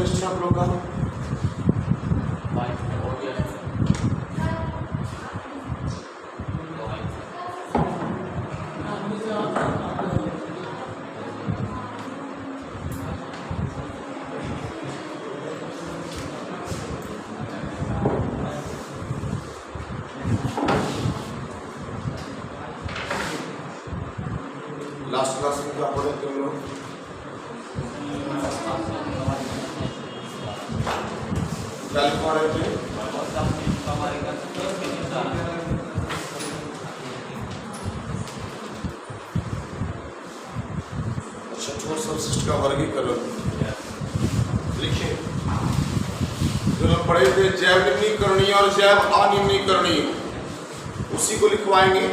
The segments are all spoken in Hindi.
टेस्ट है आप लोग का? लास्ट क्लास में क्या पढ़े तुम लोग? क्या लिखवा रहे थे? अच्छा, ठोस सबसिस्ट का वर्गीकरण लिखिए। जो लोग पढ़े थे जैव निम्नीकरणीय और जैव अनिम्नीकरणीय, उसी को लिखवाएंगे।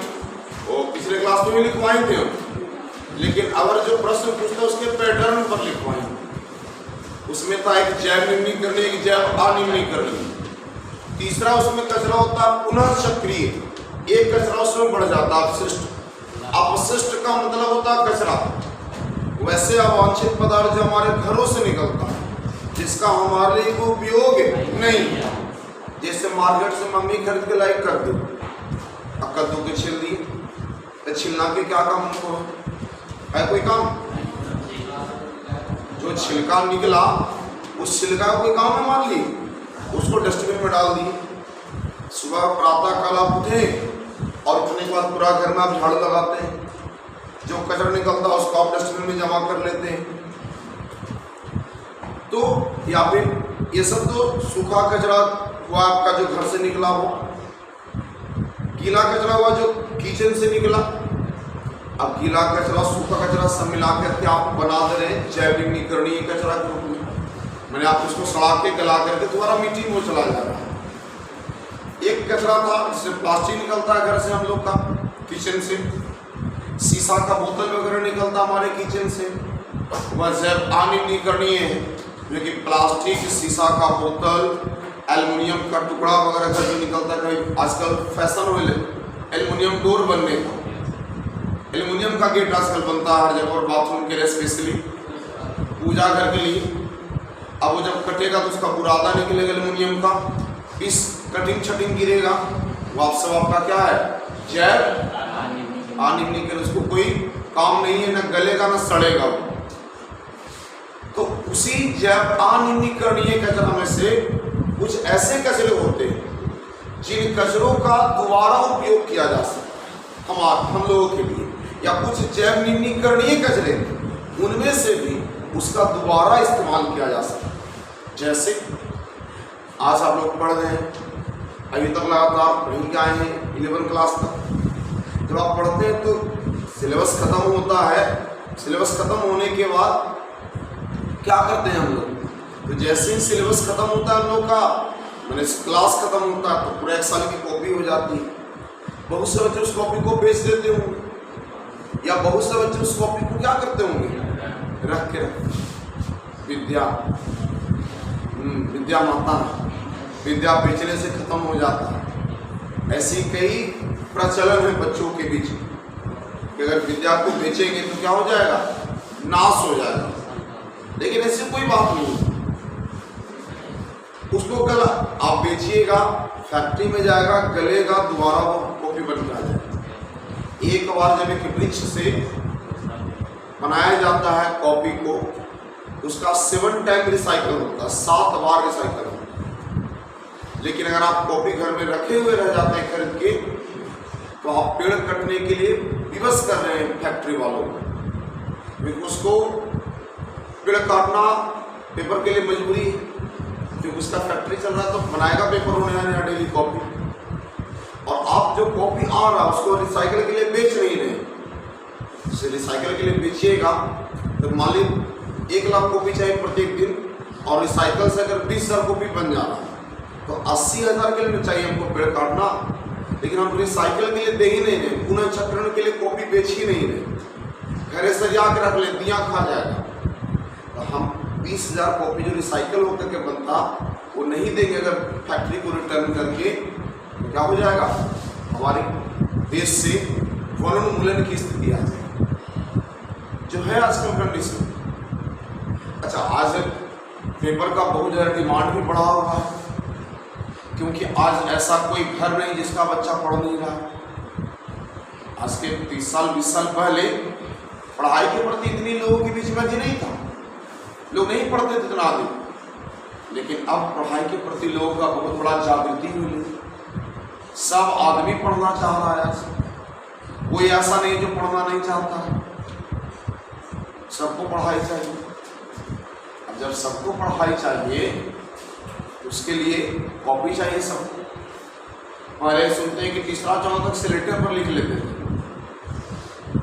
वो पिछले क्लास में भी लिखवाए थे, लेकिन अगर जो प्रश्न पूछता है उसके पैटर्न पर लिखवाएंगे। उसमें था एक जैव निम्नीकरणीय, एक जैव अनिम्नीकरणीय। तीसरा उसमें कचरा होता है पुनः चक्रीय, एक कचरा उसमें बढ़ जाता है अपशिष्ट। अपशिष्ट का मतलब होता है कचरा, वैसे अवांछित पदार्थ जो हमारे घरों से निकलता है, जिसका हमारे लिए कोई उपयोग नहीं है। जैसे मार्केट से मम्मी खरीद के लाई कर दो, कद्दू के छिल दिए, तो छिलना के क्या काम हमको है? कोई काम? जो छिलका निकला उस छिलका का कोई काम है? मान ली उसको डस्टबिन में डाल दिए, सुबह प्रातः काल आप उठे और उठने के बाद पूरा घर में आप झाड़ू लगाते हैं, जो कचरा निकलता है उसको आप डस्टबिन में जमा कर लेते हैं। तो या फिर ये सब तो सूखा कचरा हुआ आपका जो घर से निकला हो, गीला कचरा हुआ जो किचन से निकला। अब गीला कचरा सूखा कचरा सब मिला करके आप बना दे रहे हैं जैव निम्नीकरणीय कचरा के रूप में। मैंने आप इसको सड़ा के गला करके दोबारा मिट्टी में चला जा रहा है। एक कचरा था जिससे प्लास्टिक निकलता है घर से हम लोग का, किचन से, शीशा का बोतल वगैरह निकलता हमारे किचन से, वह जैव अनिम्नीकरणीय है। जो कि प्लास्टिक, शीशा का बोतल, एल्युमिनियम का टुकड़ा वगैरह का जो निकलता है। आजकल फैशन हो एल्युमिनियम डोर बनने का, एल्युमिनियम का गेट आजकल बनता है हर जगह, और बाथरूम के लिए स्पेशली, पूजा घर के लिए। अब वो जब कटेगा तो उसका बुरादा निकलेगा एल्युमिनियम का, इस कटिंग छटिंग गिरेगा, वो आप सब आपका क्या है? जैव अनिम्नीकरण। उसको कोई काम नहीं है, न गलेगा न सड़ेगा। तो उसी जैव अनिम्नीकरणीय कचरा में से कुछ ऐसे कचरे होते हैं जिन कचरों का दोबारा उपयोग किया जा सकता हम लोगों के लिए, या कुछ जैव निम्नीकरणीय कचरे उनमें से भी उसका दोबारा इस्तेमाल किया जा सकता है। जैसे आज आप लोग पढ़ रहे हैं, अभी तक लगातार पढ़ के आए हैं 11 क्लास तक। जब आप पढ़ते हैं तो सिलेबस खत्म होता है, सिलेबस खत्म होने के बाद क्या करते हैं हम लोग? तो जैसे ही सिलेबस खत्म होता है हम लोग का, मैंने क्लास खत्म होता है, तो पूरा एक साल की कॉपी हो जाती है। बहुत से बच्चे उस कॉपी को बेच देते होंगे, या बहुत से बच्चे उस कॉपी को क्या करते होंगे? रख के विद्या माता, विद्या बेचने से खत्म हो जाता है। ऐसी कई प्रचलन है बच्चों के बीच कि अगर विद्या को बेचेंगे तो क्या हो जाएगा? नाश हो जाएगा। लेकिन ऐसी कोई बात नहीं, उसको कल आप बेचिएगा, फैक्ट्री में जाएगा, गलेगा, दोबारा वो कॉपी बन के आ जाएगा। एक बार जब एक वृक्ष से बनाया जाता है कॉपी को, उसका 7 टाइम रिसाइकल होता है, 7 बार रिसाइकल होता है। लेकिन अगर आप कॉपी घर में रखे हुए रह जाते हैं खरीद के, तो आप पेड़ कटने के लिए विवश कर रहे हैं फैक्ट्री वालों को। उसको पेड़ काटना पेपर के लिए मजबूरी है, क्योंकि उसका फैक्ट्री चल रहा है, तो बनाएगा पेपर होने वाला डेली कॉपी। और आप जो कॉपी आ रहा है उसको रिसाइकल के लिए बेच नहीं रहे। उसे रिसाइकल के लिए बेचिएगा तो मान लीजिए 1 लाख कॉपी चाहिए प्रत्येक दिन, और रिसाइकल से अगर 20,000 कॉपी बन जा रहा है तो 80,000 के लिए चाहिए हमको पेड़ काटना। लेकिन हम रिसाइकल के लिए दे ही नहीं रहे, पुनः चक्रण के लिए कॉपी बेच ही नहीं रहे, घरे सजा के रख ले, दिया खा जाएगा। तो हम 20,000 कॉपी जो रिसाइकल होकर के बनता वो नहीं देंगे अगर फैक्ट्री को रिटर्न करके, तो क्या हो जाएगा? हमारे देश से वनोन्मूलन की स्थिति आ जाएगी, जो है आजकल कंडीशन। अच्छा, आज पेपर का बहुत ज़्यादा डिमांड भी बढ़ा हुआ है, क्योंकि आज ऐसा कोई घर नहीं जिसका बच्चा पढ़ नहीं रहा है। आज के 30 साल 20 साल पहले पढ़ाई के प्रति इतनी लोगों के बीच में नहीं था, लोग नहीं पढ़ते थे इतना आदमी, लेकिन अब पढ़ाई के प्रति लोगों का बहुत बड़ा जागृति हुई। सब आदमी पढ़ना चाह रहा है, कोई ऐसा नहीं जो पढ़ना नहीं चाहता है, सबको पढ़ाई चाहिए। अब जब सबको पढ़ाई चाहिए तो उसके लिए कॉपी चाहिए सबको। पहले सुनते हैं कि तीसरा चौथा तक सिलेक्टर पर लिख लेते थे,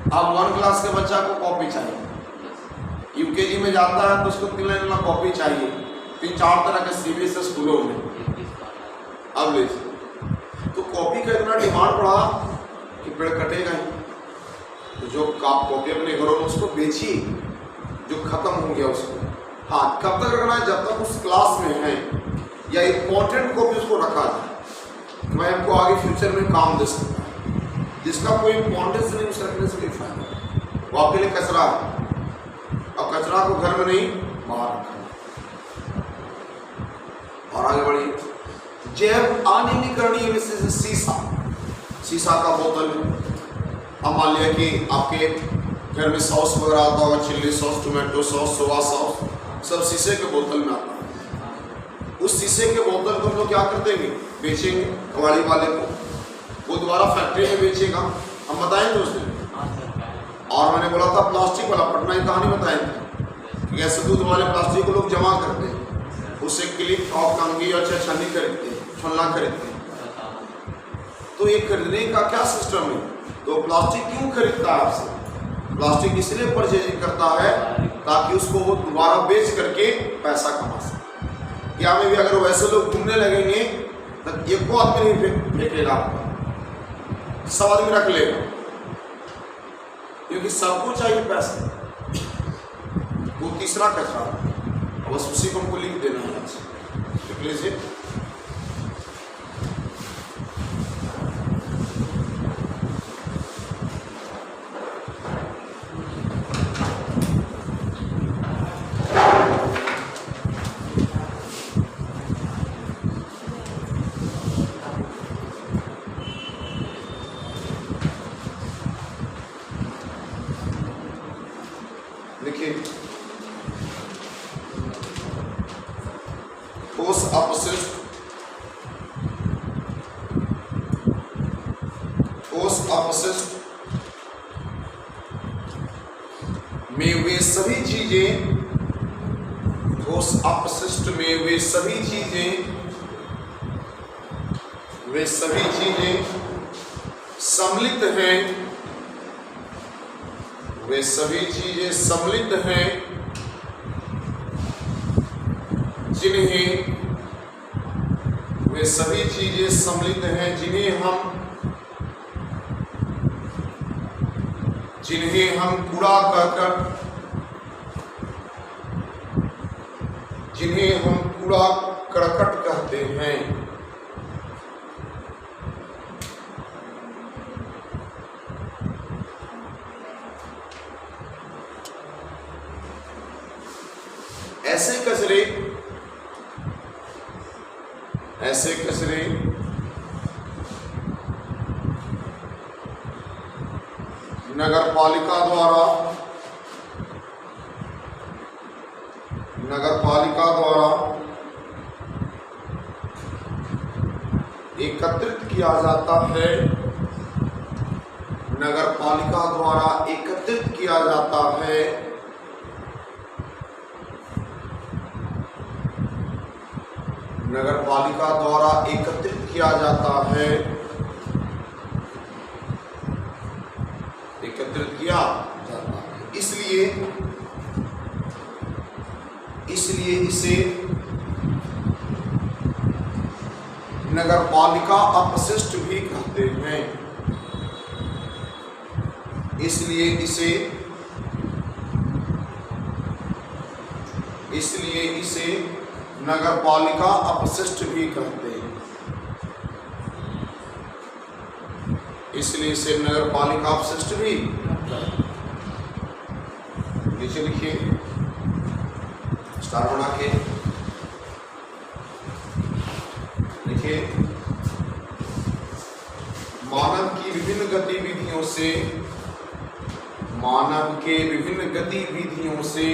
अब 1 क्लास के बच्चा को कॉपी चाहिए। यूकेजी में जाता है तो उसको 3 लाइन वाला कॉपी चाहिए, 3-4 तरह के सीबीएसई स्कूलों में। अब ले तो कॉपी का इतना डिमांड बढ़ा कि पेड़ कटेगा ही। तो जो कॉपी अपने घरों में उसको बेचिए, जो खत्म हो गया उसको। हाँ, कब तक रखना है? जब तक उस क्लास में है या इम्पोर्टेंट कॉपी उसको रखा जाए, मैं आपको आगे फ्यूचर में काम दे सकता है। जिसका कोई इम्पोर्टेंस नहीं, उस रखने से कोई फायदा। वो आपके लिए कचरा है, और कचरा को घर में नहीं बाहर रखना। और आगे बढ़िए, जैव अनिलीकरणीय में से शीशा का बोतल है। अब मान लिया कि आपके घर में सॉस वगैरह आता होगा, chilli sauce, tomato sauce, soya sauce, सब शीशे के बोतल में आता है। उस शीशे के बोतल को हम लोग क्या कर देंगे? बेचेंगे कबाड़ी वाले को, वो दोबारा फैक्ट्री में बेचेगा। हम बताएंगे उस दिन। और मैंने बोला था प्लास्टिक वाला, पटना की कहानी बताएंगे, ऐसे दूध वाले प्लास्टिक को लोग जमा करते हैं, उससे क्लिप और कंघी और छन्नी खरीदते हैं, छन्ना खरीदते हैं। तो ये खरीदने का क्या सिस्टम है? तो प्लास्टिक क्यों खरीदता है आपसे? प्लास्टिक इसलिए परचेजिंग करता है ताकि उसको वो दोबारा बेच करके पैसा कमा सके। क्या में भी अगर वैसे लोग घूमने लगेंगे तो एक को आदमी नहीं फेंकेगा आपका, सब आदमी रख लेगा, क्योंकि सबको चाहिए पैसा। वो तीसरा कचरा, बस उसी को हमको लिख देना है। लिख लीजिए, ठोस अपशिष्ट में वे सभी चीजें, ठोस अपशिष्ट में वे सभी चीजें सम्मिलित हैं, वे सभी चीजें सम्मिलित हैं जिन्हें हम कूड़ा करकट कहते हैं। ऐसे कचरे नगर पालिका द्वारा एकत्रित किया जाता है। नगर पालिका द्वारा एकत्रित किया जाता है। नगर पालिका द्वारा एकत्रित किया जाता है। एकत्रित किया जाता है, इसलिए इसे नगर पालिका अपशिष्ट भी कहते हैं। इसलिए इसे नगर पालिका अपशिष्ट भी कहते हैं। इसलिए इसे नगर पालिका अपशिष्ट भी। नीचे लिखिए, स्टार बना के देखिए, मानव की विभिन्न गतिविधियों से, मानव के विभिन्न गतिविधियों से,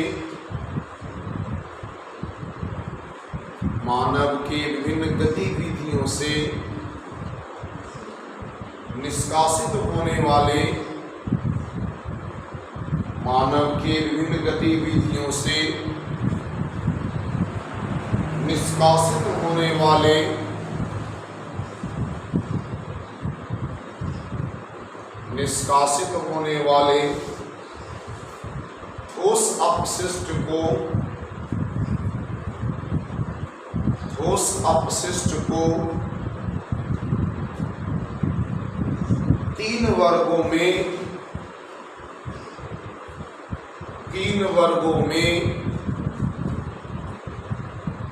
मानव के विभिन्न गतिविधियों से निष्कासित होने वाले, मानव के विभिन्न गतिविधियों से निष्कासित होने वाले ठोस अपशिष्ट को तीन वर्गों में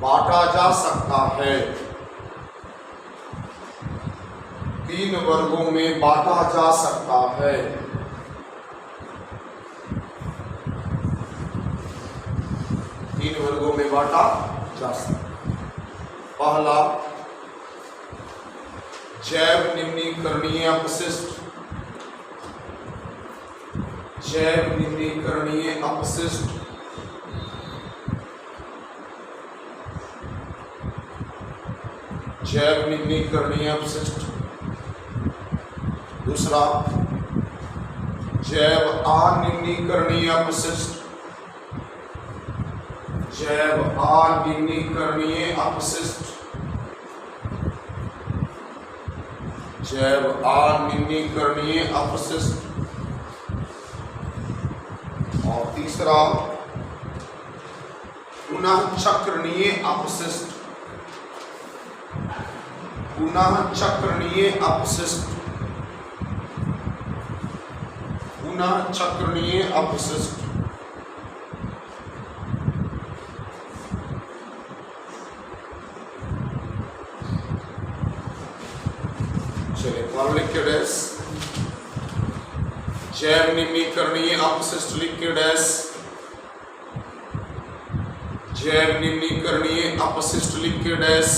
बांटा जा सकता है। तीन वर्गों में बांटा जा सकता है। तीन वर्गों में बांटा जा सकता है। पहला, जैव निम्नीकरणीय अपशिष्ट, जैव निम्नीकरणीय अपशिष्ट, जैव निम्नीकरणीय अपशिष्ट। दूसरा, जैव अनिम्नीकरणीय अपशिष्ट, जैव अनिम्नीकरणीय अपशिष्ट, जैव अनिम्नीकरणीय अपशिष्ट। और तीसरा, पुनः चक्रणीय अपशिष्ट, पुनः चक्रणीय अपशिष्ट, पुनः चक्रणीय अपशिष्ट। चलिए फॉर्म लिख के डैश, जैव निम्नीकरणीय अपशिष्ट लिख के डैश, जैव निम्नीकरणीय अपशिष्ट लिख के डैश।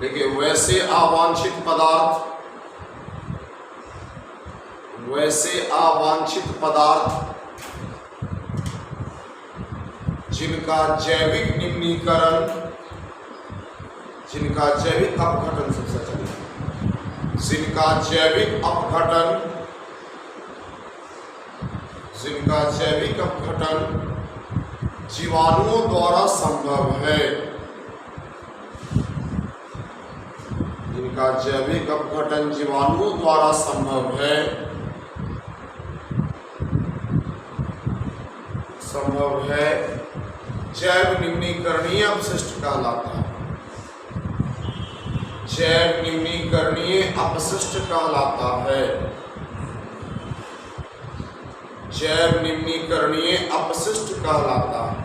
देखिए, वैसे अवांछित पदार्थ, वैसे अवांछित पदार्थ जिनका जैविक निम्नीकरण, जिनका जैविक अपघटन, सबसे अच्छा लिखिए, जिनका जैविक अपघटन, जिनका जैविक अपघटन जीवाणुओं द्वारा संभव है, जिनका जैविक अपघटन जीवाणुओं द्वारा संभव है, जैव निम्नीकरणीय अपशिष्ट कहलाता है। जैव निम्नीकरणीय अपशिष्ट कहलाता है। जैव निम्नीकरणीय अपशिष्ट कहलाता है।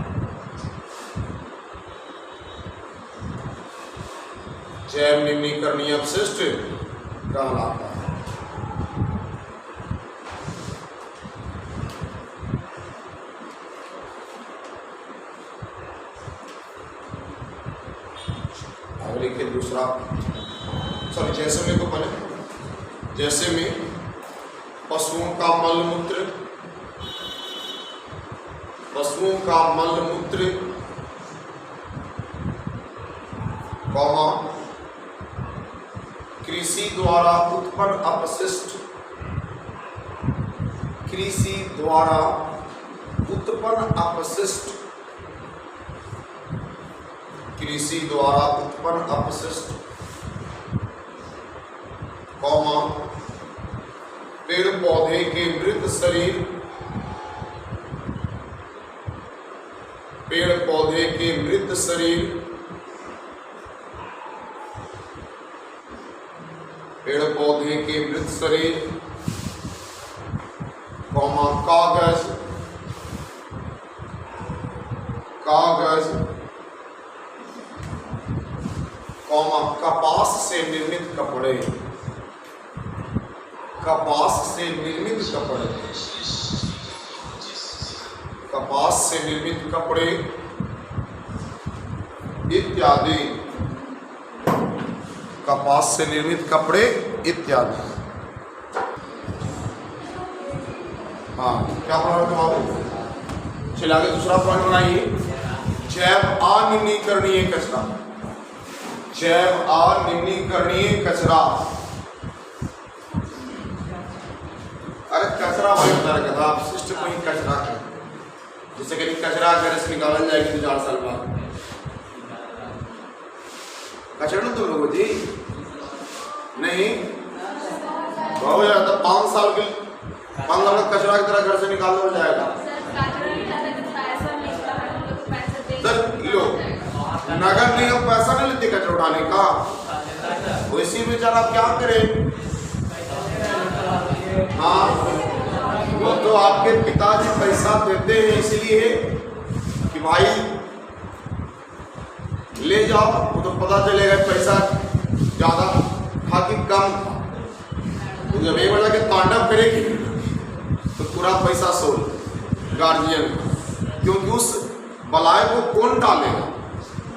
जैव निम्नीकरणीय अपशिष्ट कहलाता है। लिखिए दूसरा, सॉरी जैसे में, तो पहले जैसे में पशुओं का मलमूत्र, पशुओं का मलमूत्र, कौमा कृषि द्वारा उत्पन्न अपशिष्ट, कृषि द्वारा उत्पन्न अपशिष्ट, कृषि द्वारा उत्पन्न अपशिष्ट, कौमा पेड़ पौधे के मृत शरीर, पेड़ पौधे के मृत शरीर, पेड़ पौधे के मृत शरीर, कौमा कागज, कागज, कौमा कपास से निर्मित कपड़े, कपास से निर्मित कपड़े, कपास से निर्मित कपड़े इत्यादि, कपास से निर्मित कपड़े इत्यादि। हाँ, क्या पढ़ा रहे थे बाबू? चलिए आगे दूसरा पॉइंट बनाइए, जैव अनिम्नीकरणीय कचरा। जैव अनिम्नीकरणीय कचरा, अरे कचरा वही होता रहता है, अपशिष्ट कोई कचरा है। जैसे कि कचरा घर से निकाल जाएगी 4 साल बाद, कचरा तो लोगों जी नहीं बहुत ज्यादा 5 साल के 5 साल का कचरा की तरह घर से निकाल हो जाएगा। सर लो, नगर निगम पैसा नहीं लेते कचरा उठाने का, वैसी बेचारा क्या करे। हाँ, वो तो आपके पिताजी पैसा देते हैं इसलिए कि भाई ले जाओ, वो तो पता चलेगा पैसा ज्यादा खा कि कम था, तो जब एक बजा के तांडव करेगी तो पूरा पैसा सोल गार्जियन, क्योंकि उस बलाय को कौन टालेगा।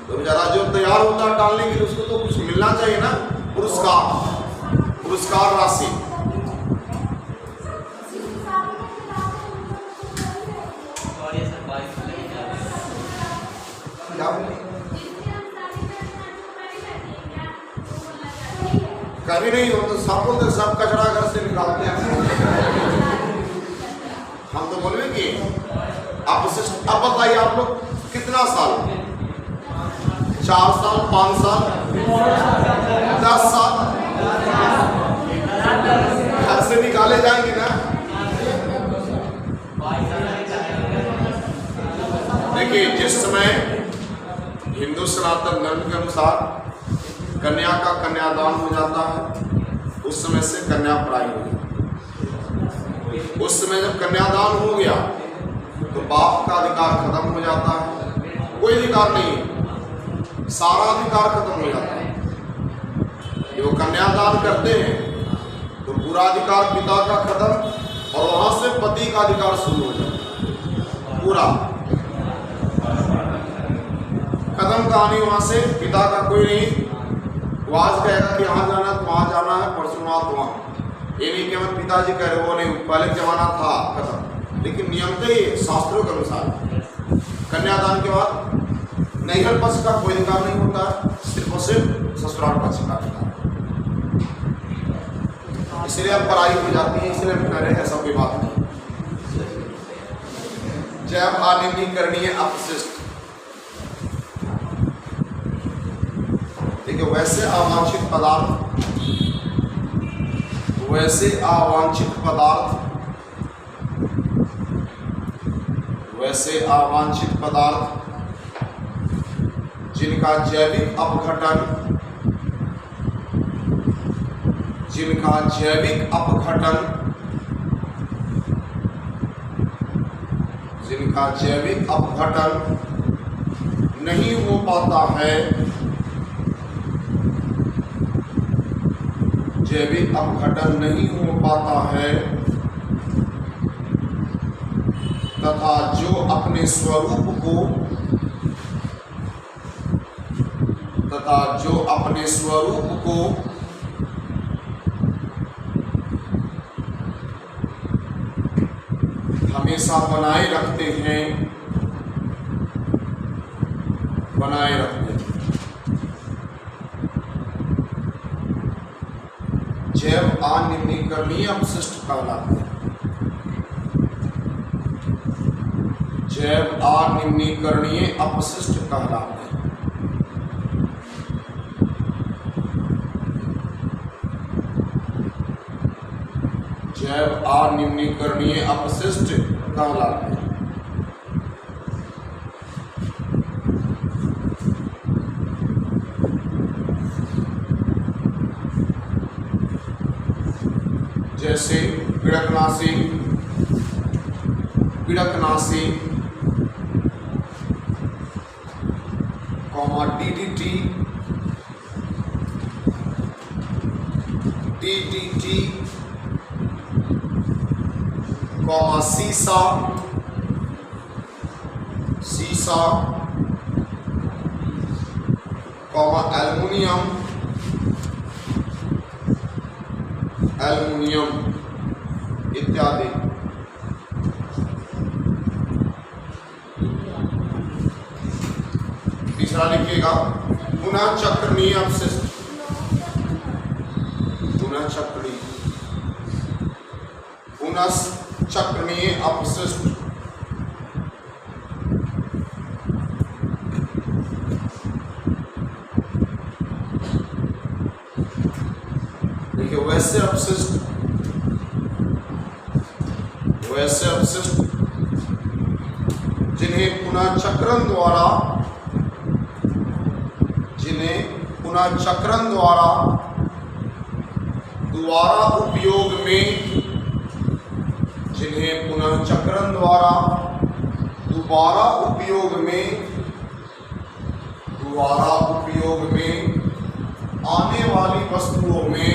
तो बेचारा जो तैयार होता है टालने के लिए, उसको तो कुछ मिलना चाहिए ना, पुरस्कार राशि। कभी नहीं हो तो सब बोलते सब कचरा घर से निकालते हैं। हम तो बोले कि अब बताइए आप लोग कितना साल, 4 साल, 5 साल, 10 साल घर से निकाले जाएंगे ना। देखिए, जिस समय हिंदू सनातन धर्म के अनुसार कन्या का कन्यादान हो जाता है, उस समय से कन्या पराई हो जाती। उस समय जब कन्यादान हो गया तो बाप का अधिकार खत्म हो जाता है, कोई अधिकार नहीं, सारा अधिकार खत्म हो जाता है। जो कन्यादान करते हैं तो पूरा अधिकार पिता का खत्म, और वहां से पति का अधिकार शुरू हो जाता है, पूरा खत्म कहानी। वहां से पिता का कोई नहीं, वाज कहेगा कि यहाँ जाना तो वहाँ जाना है, परसों तो वहाँ। ये नहीं कि हमें पिताजी कह रहे, वो नहीं, पहले जमाना था खत्म। लेकिन नियम तो ये शास्त्रों के अनुसार कन्यादान के बाद नैहर पक्ष का कोई अधिकार नहीं होता है, सिर्फ और सिर्फ ससुराल पक्ष का अधिकार। इसलिए अब पराई हो जाती है, इसलिए हम कह रहे हैं ऐसा कोई बात नहीं। जैव अनिम्नीकरणीय अपशिष्ट, देखिए वैसे अवांछित पदार्थ जिनका जैविक अपघटन नहीं हो पाता है, जैविक अपघटन नहीं हो पाता है, तथा जो अपने स्वरूप को हमेशा बनाए रखते हैं। जैव अनिम्नीकरणीय अपशिष्ट कहलाते हैं। जैव अनिम्नीकरणीय अपशिष्ट कहलाते हैं। जैव अनिम्नीकरणीय अपशिष्ट कहलाते हैं। जैसे पीड़कनाशी, DDT, सीसा, शीशा, एल्युमिनियम, इत्यादि। तीसरा लिखिएगा पुनः चक्रणीय अपशिष्ट, चक्रणीय अपशिष्ट। देखिए वैसे अपशिष्ट जिन्हें पुनः चक्रण द्वारा दोबारा उपयोग में आने वाली वस्तुओं में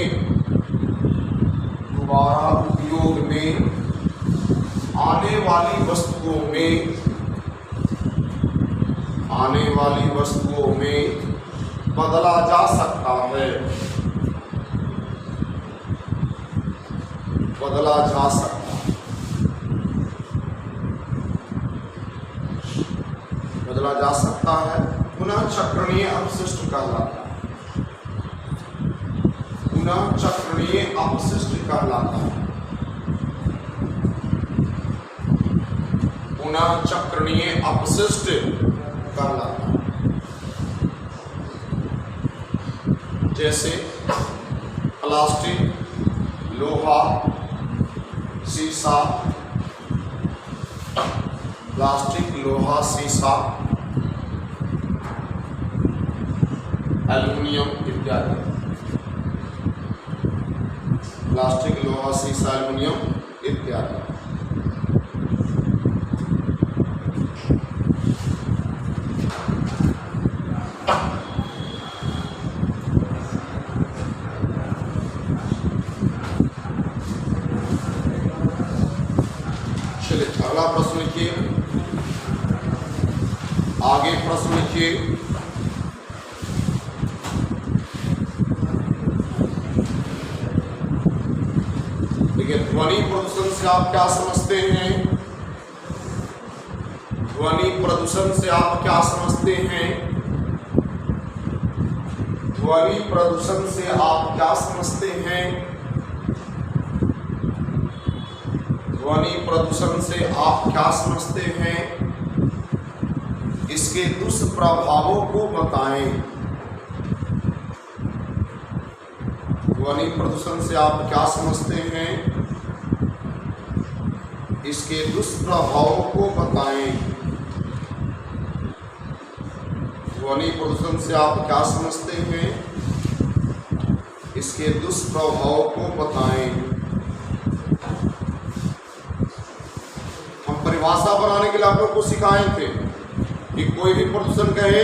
बदला जा सकता है, पुनः चक्रणीय अपशिष्ट कहलाता है, जैसे प्लास्टिक, लोहा, शीशा, एल्युमिनियम इत्यादि। प्लास्टिक, लोहा, शीशा, एल्युमिनियम इत्यादि। चलिए अगला प्रश्न लिखिए, आगे प्रश्न लिखिए। देखिए ध्वनि प्रदूषण से आप क्या समझते हैं? ध्वनि प्रदूषण से आप क्या समझते हैं? ध्वनि प्रदूषण से आप क्या समझते हैं? ध्वनि प्रदूषण से आप क्या समझते हैं? इसके दुष्प्रभावों को बताएं। ध्वनि प्रदूषण से आप क्या समझते हैं? इसके दुष्प्रभावों को बताएं। ध्वनि प्रदूषण से आप क्या समझते हैं? इसके दुष्प्रभावों को बताएं। हम परिभाषा बनाने के लिए आप लोग को सिखाए थे कि कोई भी प्रदूषण कहे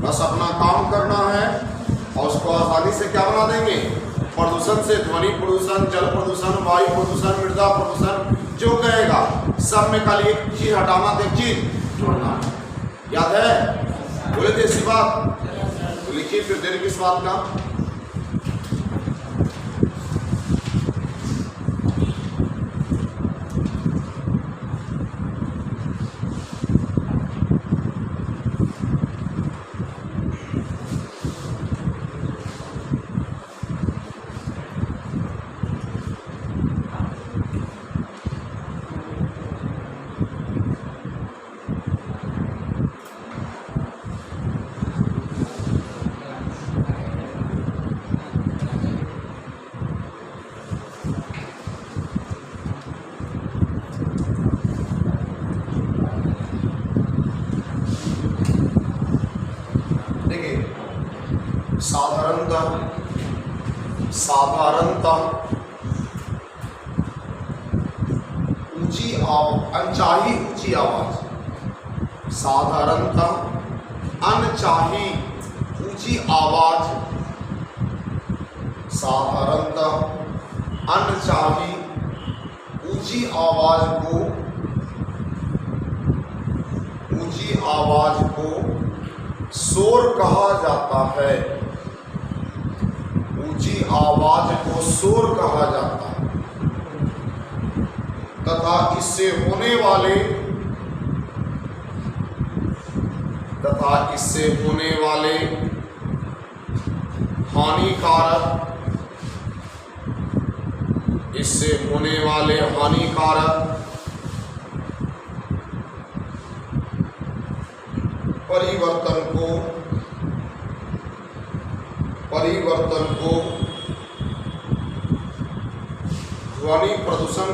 बस अपना काम करना है और उसको आसानी से क्या बना देंगे? प्रदूषण से ध्वनि प्रदूषण, जल प्रदूषण, वायु प्रदूषण, मृदा प्रदूषण, जो कहेगा सब में खाली एक चीज हटाना, एक चीज जोड़ना। याद है? बोले थे इसी बात, तो लिखिए फिर देर किस बात का। साधारणतः अनचाही ऊंची आवाज, साधारणतः अनचाही ऊंची आवाज, साधारणतः अनचाही ऊंची आवाज आवाज को शोर कहा जाता है। ऊंची आवाज को शोर कहा जाता है तथा इससे होने वाले हानिकारक परिवर्तन को ध्वनि प्रदूषण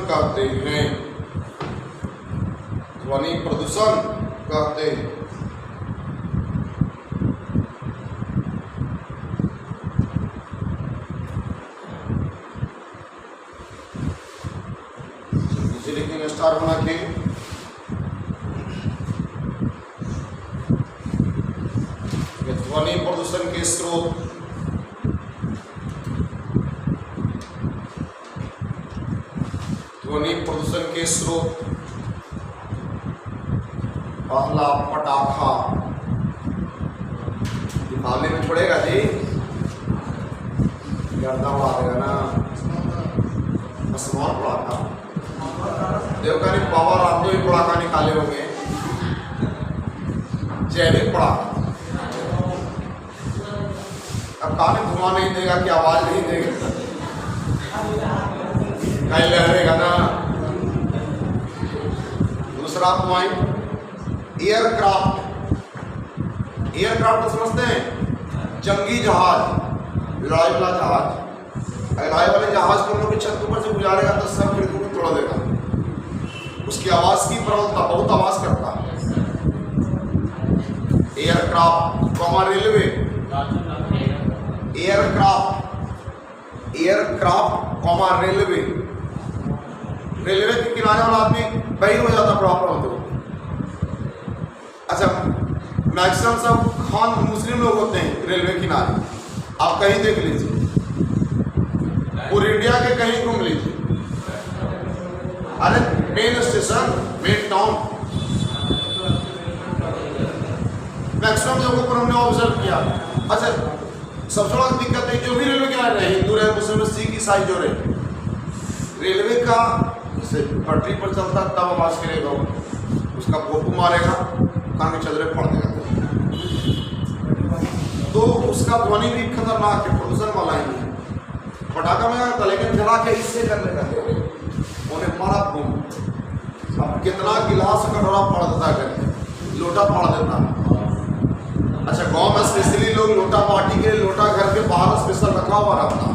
कहते हैं। लिखेंगे स्टार बना के। ध्वनि प्रदूषण के स्रोत पहला पटाखा। दीपावली में छोड़ेगा जी, गर्दा उड़ा देगा ना, आसमान पटाखा। देवकानी बाबा रामदेव पटाखा निकाले होंगे, जैविक पटाखा। अब कान धुआं नहीं देगा कि आवाज नहीं देगा, कहीं लहरेगा ना। दूसरा पॉइंट एयरक्राफ्ट समझते हैं, जंगी जहाज, लड़ाई वाला जहाज। लड़ाई वाले जहाज को हम लोग छत ऊपर से गुजारेगा तो सब खिड़कियों को तोड़ देगा। उसकी आवाज की प्रबलता, बहुत आवाज करता है। एयरक्राफ्ट, रेलवे, रेलवे के किनारे वाला आदमी बहिर हो जाता प्रॉपर होते हुए। अच्छा, मैक्सिमम सब खान मुस्लिम लोग होते हैं रेलवे किनारे। आप कहीं देख लीजिए, पूरी इंडिया के कहीं घूम लीजिए, अरे main station, main town, maximum जगहों पर हमने ऑब्जर्व किया। अच्छा, सबसे बड़ा दिक्कत है जो भी रेलवे किनारे रहे, हिंदू रहे, मुस्लिम, सिख, ईसाई जो रहे, रेलवे का जैसे पटरी पर चलता तब आवाज करेगा, उसका पोपू मारेगा, कान में चदरे फाड़ देगा, तो उसका ध्वनि भी खतरनाक है, प्रदूषण वाला ही है। पटाखा में आता, लेकिन जला के इससे कर लेगा, उन्हें मारा बूम। अब कितना गिलास कटोरा फाड़ देता है, लोटा फाड़ देता है। अच्छा, गांव में स्पेशली लोग लोटा पार्टी के लोटा घर के बाहर स्पेशल रखा हुआ रहता,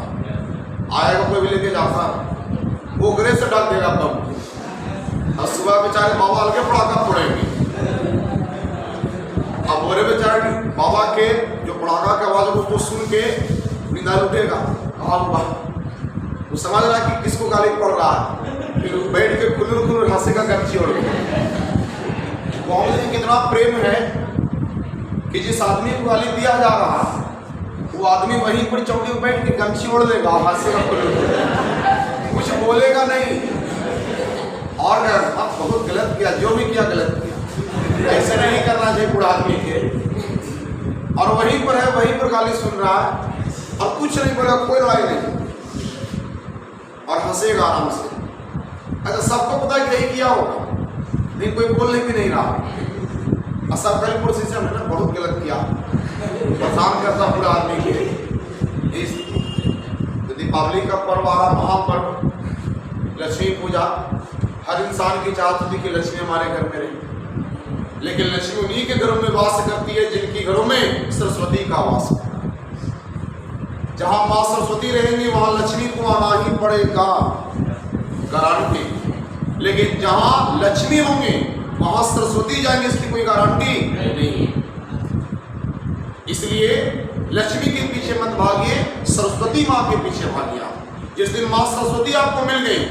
आएगा कोई भी लेके जाता, वो गरे से डाल देगा बम। और सुबह बेचारे बाबा हल्के पटाखा फोड़ेंगे। अब बोरे बेचारे बाबा के जो पटाखा की आवाज उसको सुन के नींदा उठेगा, वो समझ रहा कि किसको गाली पड़ रहा है, फिर बैठ के खुलर हंसेगा गमछी ओढ़ के। गाँव में कितना प्रेम है कि जिस आदमी को गाली दिया जा रहा है, वो आदमी वहीं पर चौकी पर बैठ के गमछी ओढ़ लेगा, हंसेगा, कुछ बोलेगा नहीं। और बहुत गलत किया, जो भी किया गलत किया, ऐसे नहीं करना चाहिए बुढ़ा आदमी के। और वहीं पर है, वहीं पर गाली सुन रहा है और कुछ नहीं बोला, कोई लड़ाई नहीं, और हंसेगा आराम से। अच्छा, सबको पता है कि यही किया होगा, लेकिन कोई बोलने भी नहीं रहा। और सब कल सिस्टम है ना, बहुत गलत किया, परेशान करता पूरा आदमी के। इस दीपावली का पर्व आ रहा, महापर्व, लक्ष्मी पूजा। हर इंसान की चाहत होती कि लक्ष्मी हमारे घर में रहे, लेकिन लक्ष्मी उन्हीं के घरों में वास करती है जिनकी घरों में सरस्वती का वास है। जहां मां सरस्वती रहेंगी वहां लक्ष्मी को आना ही पड़ेगा, गारंटी। लेकिन जहां लक्ष्मी होंगे वहां सरस्वती जाएंगे, इसकी कोई गारंटी नहीं। इसलिए लक्ष्मी के पीछे मत भागिए, सरस्वती माँ के पीछे भागिए। जिस दिन माँ सरस्वती आपको मिल गई,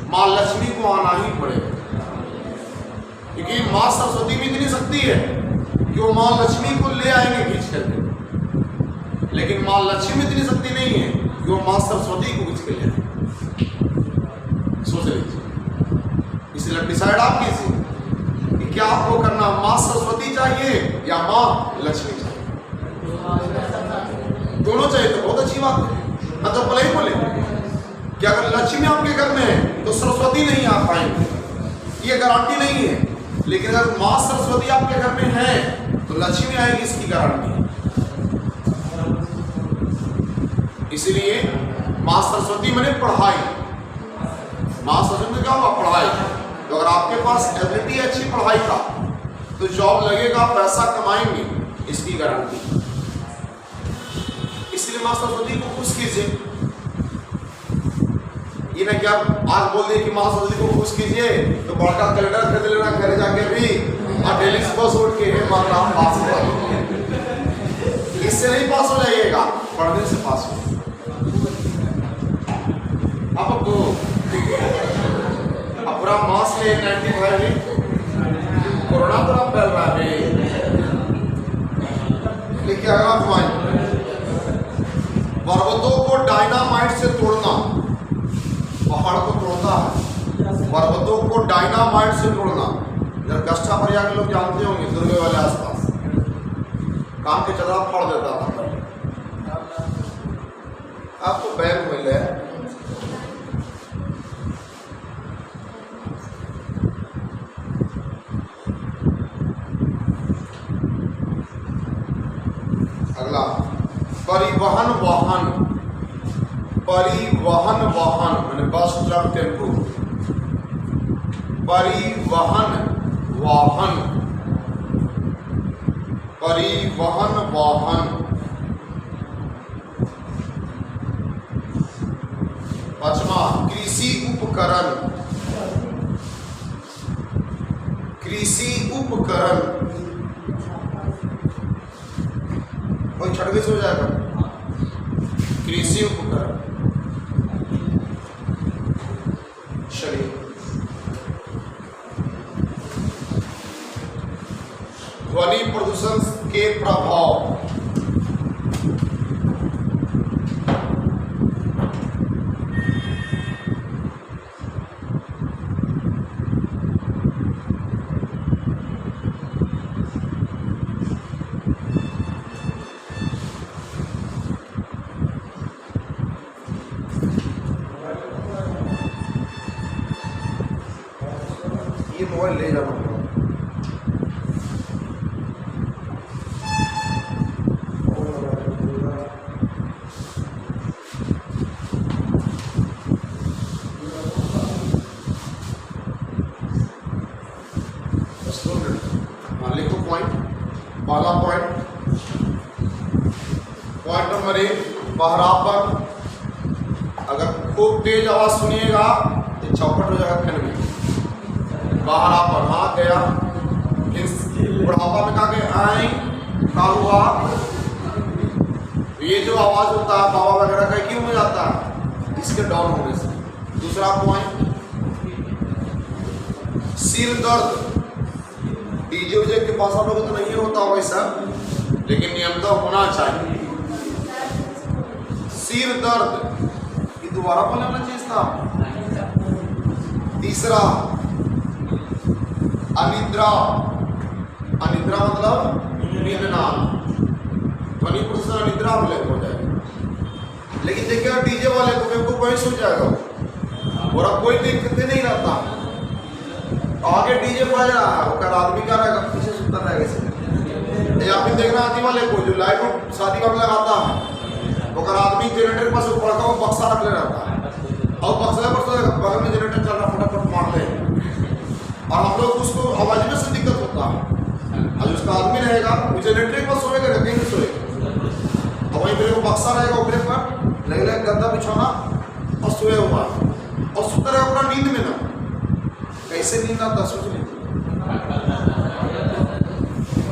माँ लक्ष्मी को आना ही पड़ेगा, क्योंकि माँ सरस्वती में इतनी शक्ति है कि वो माँ लक्ष्मी को ले आएंगे खींच करके। लेकिन माँ लक्ष्मी में इतनी शक्ति नहीं है कि वो माँ सरस्वती को खींच के ले आए। सोच लीजिए, इसलिए डिसाइड आप कीजिए कि क्या आपको करना, माँ सरस्वती चाहिए या माँ लक्ष्मी चाहिए? दोनों चाहिए तो बहुत अच्छी बात है। मतलब भले ही बोले कि अगर लक्ष्मी आपके घर में है तो सरस्वती नहीं आ पाएंगे, ये गारंटी नहीं है। लेकिन अगर माँ सरस्वती आपके घर में है तो लक्ष्मी आएगी, इसकी गारंटी है। इसलिए माँ सरस्वती मैंने पढ़ाई, माँ सरस्वती क्या होगा, पढ़ाई। तो अगर आपके पास एबिलिटी है अच्छी पढ़ाई का तो जॉब लगेगा, पैसा कमाएंगे, इसकी गारंटी। इसलिए माँ सरस्वती को खुश कीजिए। ये ना क्या आज बोल दिए कि माँ सरस्वती को खुश कीजिए तो बड़का कैलेंडर खरीद लेना घर जाके भी और डेली सुबह उठ के माता पास हो जाइए। इससे नहीं पास हो जाइएगा, पढ़ने से पास हो। अब तो पूरा मास में 95 कोरोना तरह फैल रहा है। लेकिन अगला पॉइंट, पर्वतों को डायनामाइट से तोड़ना, पहाड़ को तोड़ता है, पर्वतों को डायनामाइट से तोड़ना। इधर कष्टा परिया के लोग जानते होंगे, दुर्गे वाले आसपास काम के चला फाड़ देता था। अब तो बैन मिल है। अगला, परिवहन वाहन, परिवहन वाहन मैंने बस, ट्रक, टेम्पो। परिवहन वाहन, परिवहन वाहन। पांचवा, कृषि उपकरण, कृषि उपकरण। कोई छटके से हो जाएगा, कृषि उपकरण। चलिए, ध्वनि प्रदूषण के प्रभाव। ये मोबाइल ले जाना पड़ा। लिखो पॉइंट, पहला पॉइंट, पॉइंट नंबर 1, बहरापन। अगर खूब तेज आवाज सुनिएगा तो चौपट हो जाएगा फैन में। बहरापन, हाँ गया, बुढ़ापा में कहा के आई का हुआ, ये जो आवाज होता है बाबा वगैरह का क्यों हो जाता है, इसके डाउन होने से। दूसरा पॉइंट, सिर दर्द। डीजे उजे के पास आप लोगों को तो नहीं होता वैसा, लेकिन नियमता होना चाहिए। सिर दर्द, ये दोबारा बोलने वाला चीज था। तीसरा, अनिद्रा। अनिद्रा मतलब नींद ना, ध्वनि प्रदूषण अनिद्रा हो जाएगा। लेकिन देखिए डीजे वाले को बेवकूफ वही सो जाएगा, और कोई दिक्कत नहीं रहता। आगे डीजे बज रहा है, वो आदमी क्या रहेगा, पीछे सुता रहेगा। या फिर देखना आदमी वाले को जो लाइट शादी का लगाता है, वो आदमी जनरेटर के पास ऊपर का वो बक्सा रख ले रहता है, और बक्सा पर बगल में जनरेटर चल रहा, फटाफट मार ले। और हम लोग उसको आवाज में से दिक्कत होता है। और उसका आदमी रहेगा वो जनरेटर के पास सोएगा, कहीं नहीं सोएगा, और वहीं पर वो बक्सा रहेगा, ऊपर पर लगेगा गद्दा बिछौना और सोए हुआ, और सुता रहेगा पूरा नींद में ना। कैसे नींद आता सोच लीजिए।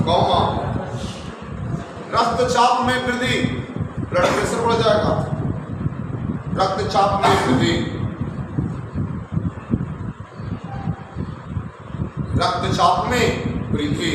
कौमा, रक्तचाप में वृद्धि, ब्लड प्रेशर बढ़ जाएगा। रक्तचाप में वृद्धि, रक्तचाप में वृद्धि।